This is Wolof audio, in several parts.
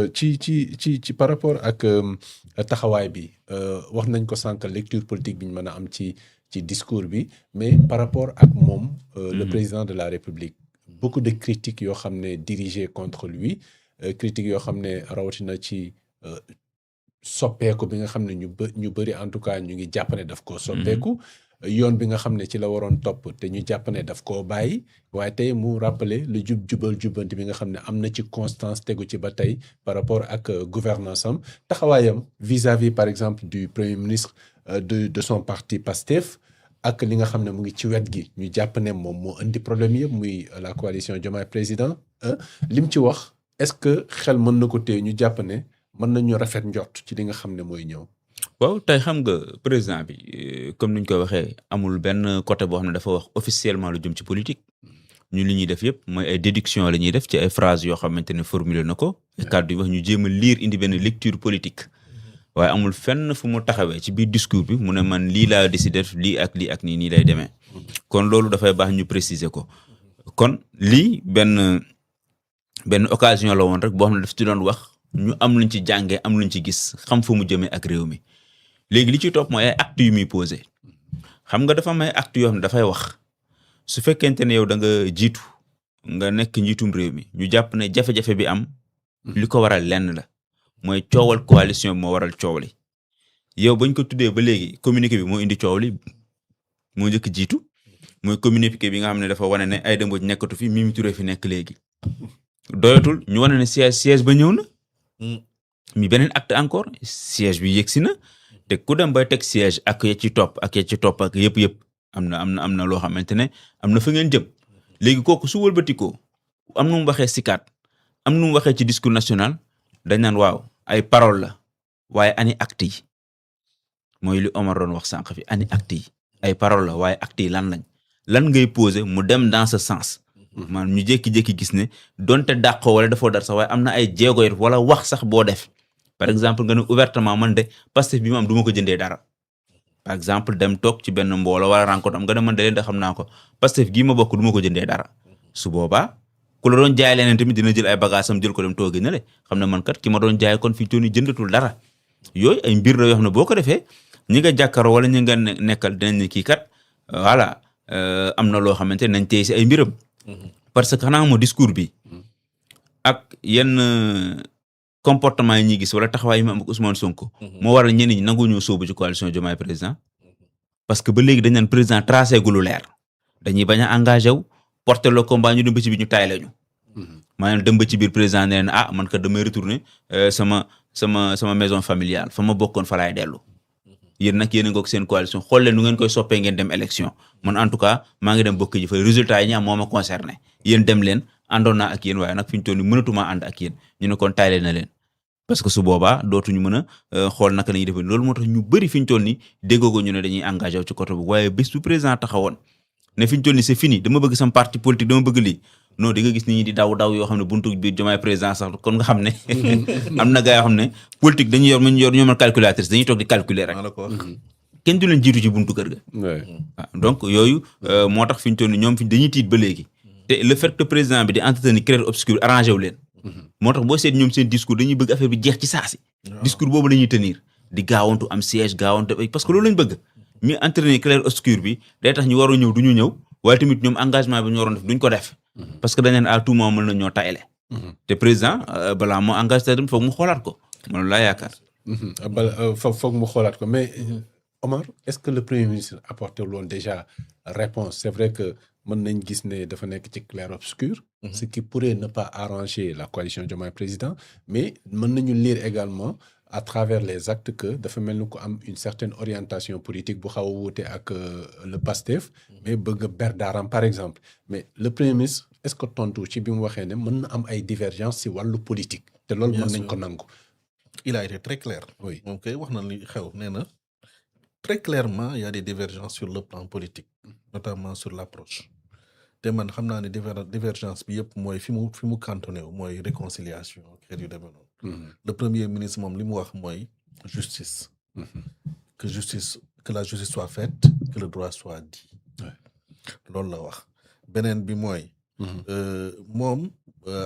ci par rapport ak taxawaay bi wax nañ ko sànq lecture politique bi ñu mën a am ci discours bi mais par rapport ak moom le président de la République beaucoup de critiques yoo xam ne dirigées contre lui critiques yoo xam ne rawatina ci soppeeku bi nga xam ne ñu bëri en tout cas ñu ngi jàpp ne daf koo soppeeku yoon bi nga xam ne ci la waroon topp te ñu jàpp ne daf koo bàyyi waaye tey mu rappeler lu jubbanti bi nga xam ne am na ci constance tegu ci ba tey par rapport ak gouvernance am taxawaayam vis-à-vis par exemple du premier ministre de son parti PASTEF ak li nga xam ne mu ngi ci wet gi ñu jàpp ne moom moo indi problème yëpp muy la coalition Diomaye président lim ci wax est-ce que xel mën na ko téye ñu jàpp ne mën nañu rafet njort ci li nga xam ne mooy ñëw. waaw tey xam nga président bi comme ni ñu koy waxee amul benn côté boo xam ne dafa wax officiellement lu jëm ci politique ñu li ñuy def yëpp mooy ay déduction la ñuy def ci ay phrases yoo xamante ne formulé na ko kàddu yi wax ñu jéem a lire indi benn lecture politique waaye amul fenn fu mu taxawee ci biir discours bi mu ne man lii laa décidé def lii ak nii lay demee kon loolu dafay baax ñu préciser ko kon lii benn occasion la woon rek boo xam ne daf ci doon wax ñu am luñ ci jàngee am luñ ci gis xam fa mu jëmee ak réew mi léegi li ci topp mooy ay actes yu muy posé xam nga dafa may actes yoo xam ne dafay wax su fekkente ne yow da nga jiitu nga nekk njiitum réew mi ñu jàpp ne jafe-jafe bi am li ko waral lenn la mooy coowal coalition bi moo waral coow li yow bañ ko tuddee ba léegi communiqué bi moo indi coow li moo njëkk jiitu mooy communiqué bi nga xam ne dafa wane ne Aïda Mbodj nekkatu fi Mimi Touré fi nekk léegi doyatul ñu wane ne siège ba ñëw na mi beneen acte encore siège bi yegsi na te ku dem bay teg siège ak ya ci topp ak yëpp am na loo xamante ne am na fa ngeen jëm léegi kooku su wëlbatikoo am nu mu waxee sikaat am nu mu waxee ci discours national dañ naan waaw ay parole la waaye ani acte yi mooy li Omar doon wax sànq fi ani acte yi ay parole la waaye acte yi lan ngay poser mu dem dans ce sens maanaam ñu jékki-jékki gis ne donte dàqoo wala dafoo dar sax waaye am na ay jéego yi wala wax sax boo def par exemple nga ne ouvertement man de Pastef bi ma am du ma ko jëndee dara par exemple dem toog ci benn mbooloo wala rencontre am nga ne man de leen da xam naa ko Pastef gii ma bokk du ma ko jëndee dara su boobaa ku la doon jaay leneen tamit dina jël ay bagages am jël ko dem toogee na le xam ne man kat ki ma doon jaay kon fi ñu toll nii jëndatul dara yooyu ay mbir la yoo xam ne boo ko defee ñi nga jàkkaaroo wala ñi nga nekkal dinañ ne kii kat voilà am na loo xamante nañ tey si ay mbiram. parce que xanaa moo discours bi ak yenn comportement yi ñuy gis wala taxawaay yi mu am ak Ousmane Sonko. moo waral ñenn ñi nangu ñoo sóobu ci coalition Diomaye président. parce que ba léegi dañ naan président tracé gu lu leer dañuy bañ a engagé wu porter le combat ñu dem ba ci biir ñu taay lañu. maanaam dem ba ci biir président nee na man kat damay retourner sama maison familiale fa ma bokkoon fa laay dellu. yéen nag yéen a ngoog seen coalition xool leen nu ngeen koy soppee ngeen dem élection man en tout cas maa ngi dem bokk ji fa résultat yi ñu am moo ma concerné yéen dem leen àndoon naa ak yéen waaye nag fi ñu toll nii mënatumaa ànd ak yéen ñu ne kon tayle na leen parce que su boobaa dootuñu mën a xool naka la ñuy defee loolu moo tax ñu bëri fi ñu toll nii déggoo ko ñu ne dañuy engagé wu ci côté bu waaye bés bu président taxawoon ne fi ñu toll nii c'est fini dama bëgg sam parti politique dama bëgg lii non di nga gis nit ñi di daw yoo xam ne buntu biir Diomaye président sax kon nga xam ne am na gars yoo xam ne politique dañuy yor ñoo mën calculatrice dañuy toog di calculer rek kenn du leen jiitu ci buntu kër ga waaw donc yooyu moo tax fi ñu toll nii ñoom fi dañuy tiit ba léegi te le fait que président bi di entretenir clair obscur arrangé wu leen moo tax boo seet ñoom seen discours dañuy bëgg affaire bi jeex ci saasi discours boobu la ñuy tenir di gaawantu am siège gaawantu parce que loolu lañ bëgg mi entretenir clair obscur bi day tax ñu waru ñëw du ñu ñëw waaye tamit ñoom engagement bi ñu waroon def duñ ko def parce que dañ leen à tout moment mën na ñoo tayle te président balaa moo engagé dem foog mu xoolaat ko man laa yaakaar foog mu xoolaat ko mais Omar est-ce que le premier ministre apporté woon déjà réponse c'est vrai que mën nañ gis ne dafa nekk ci clair obscur ce qui pourrait ne pas arranger la coalition Diomaye président mais mën nañu lire également à travers les actes que dafa mel ni ko am une certaine orientation politique bu xaw a wuute ak le PASTEF mais bëgg a ber daaram par exemple mais le premier ministre est-ce que tontu ci bi mu waxee ne mën na am ay divergences ci wàllu politique te loolu mën nañ ko nangu il a été très clair oui moom kay wax na li xew nee na très clairement il y a des divergences sur le plan politique notamment sur l'approche te man xam naa ne divergence bi yëpp mooy fi mu cantonné wu mooy réconciliation ak yu demee noonu le premier ministre moom li mu wax mooy justice que la justice soit faite que le droit soit dit loolu la wax beneen bi mooy moom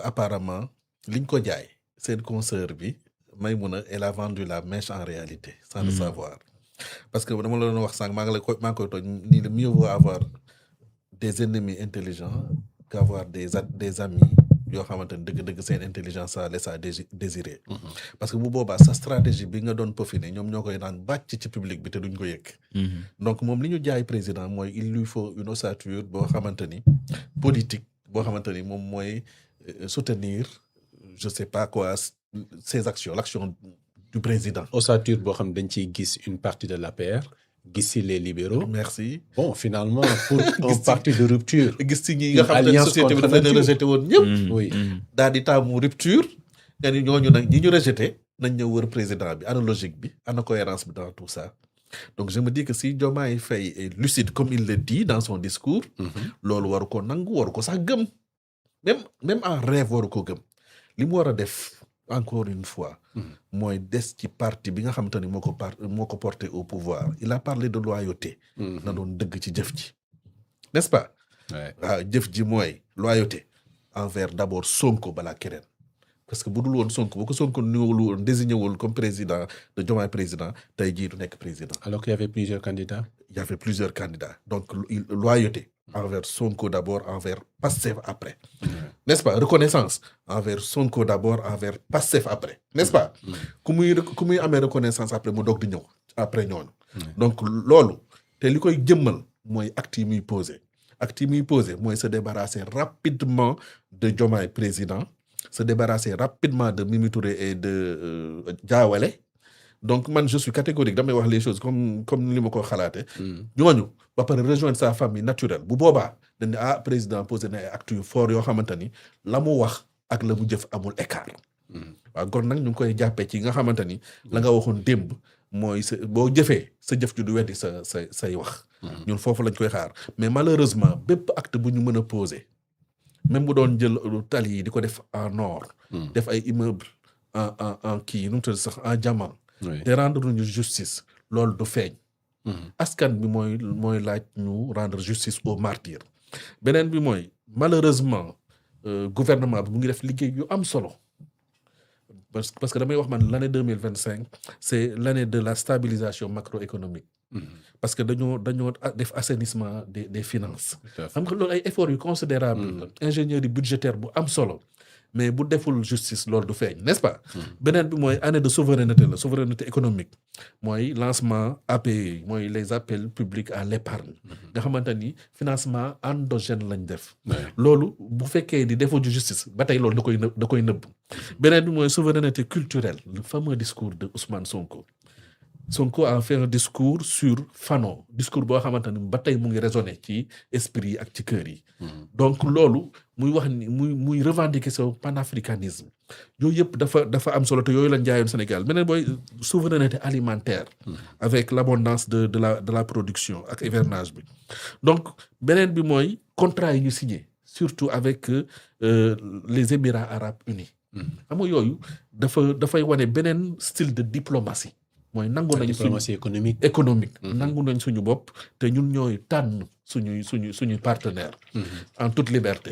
apparemment liñ ko jaay seen consoeur bi Maïmouna elle a vendu la mèche en réalité sans le savoir parce que dama la doon wax sànq maa ngi koy tooñ nii le mieux vaut avoir des ennemis intelligents qu'avoir des amis yoo xamante ne dëgg-dëgg seen intelligence ça laisse à désirer parce que bu boobaa sa stratégie bi nga doon peaufiner ñoom ñoo koy naan bàcc ci public bi te duñ ko yëg donc moom li ñu jaay président mooy il lui faut une ossature boo xamante ni politique boo xamante ni moom mooy soutenir je sais pas quoi ses actions l'action du président ossature boo xam dañ ciy gis une partie de l'APR gis ci les libéraux. merci. Bon, finalement, pour un parti de rupture. gis ci ñi nga xam ne société bi dafa leen rejeté woon ñëpp. Oui. daal di taamu rupture. nga ni ñooñu nag ñi ñu rejeté nañ ñëw wër président bi ana logique bi ana cohérence bi dans tout ça. Donc je me dis que si Diomaye Faye est lucide comme il le dit dans son discours. loolu waru ko nangu waru ko sax gëm. même en rêve waru ko gëm. li mu war a def. Encore une fois, mooy des ci parti bi nga xamante ni moo ko porté au pouvoir il a parlé de loyauté. na doon dëgg ci jëf ji. n'est-ce pas. waaw jëf ji mooy loyauté envers d'abord Sonko balaa keneen parce que bu dul woon Sonko bu ko Sonko niwul woon désigné wul comme président de Diomaye président tey jii du nekk président. Alors qu'il y avait plusieurs candidats. Il y avait plusieurs candidats donc loyauté. Envers Sonko d'abord, envers Pastef après. N'est-ce pas? Reconnaissance envers Sonko d'abord, envers Pastef après. N'est-ce pas? ku muy amee reconnaissance après mu doog di ñëw après ñooñu. Donc loolu te li koy jëmmal mooy acte yi muy posé. Acte yi muy posé mooy se débarrasser rapidement de Diomaye président, se débarrasser rapidement de Mimi Touré et de Diawale. Donc man je suis catégorique damay wax les choses comme li ma ko xalaate ñooñu ba pare rejoindre sa famille naturelle bu boobaa dañ ne président posé na ay actes yu fort yoo xamante ni la mu wax ak la mu jëf amul écart. waaw kon nag ñu ngi koy jàppee ci nga xamante ni la nga waxoon démb mooy sa boo jëfee sa jëf ju du weddi say wax. ñun foofu lañ koy xaar mais malheureusement bépp acte bu ñu mën a posé même bu doon jël tali yi di ko def en or. def ay immeuble en kii nu mu tudd sax en diamant. te rendre ñu justice loolu du feeñ. askan bi mooy laaj ñu rendre justice aux martyrs. beneen bi mooy malheureusement gouvernement bi mu ngi def liggéey yu am solo parce que damay wax man l'année 2025 c'est l'année de la stabilisation macroéconomique. parce que dañoo def assainissement des finances. xam nga loolu ay efforts yu considérable ingénierie budgétaire bu am solo. mais bu deful justice loolu du feeñ n'est-ce pas. beneen bi mooy année de souveraineté la souveraineté économique mooy lancement APE mooy les appels publics à l'épargne nga xamante ni financement endogène lañ def. loolu bu fekkee di defoo justice ba tey loolu da koy nëbb. beneen bi mooy souveraineté culturelle le fameux discours de Ousmane Sonko. Sonko a fait un discours sur Fano discours boo xamante ni ba tey mu ngi résonner ci esprit yi ak ci cœur yi. donc loolu muy wax ni muy revendiquer son panafricanisme yooyu yëpp dafa am solo te yooyu lañ jaayoon Sénégal beneen booy souveraineté alimentaire. avec l'abondance de la production ak hivernage bi. donc beneen bi mooy contrat yi ñu signé surtout avec les Émirats arabes unis. xam nga yooyu dafay wane beneen style de diplomatie. mooy nangu nañ diplomatie économique. nangu nañ suñu bopp te ñun ñooy tànn suñuy partenaire en toute liberté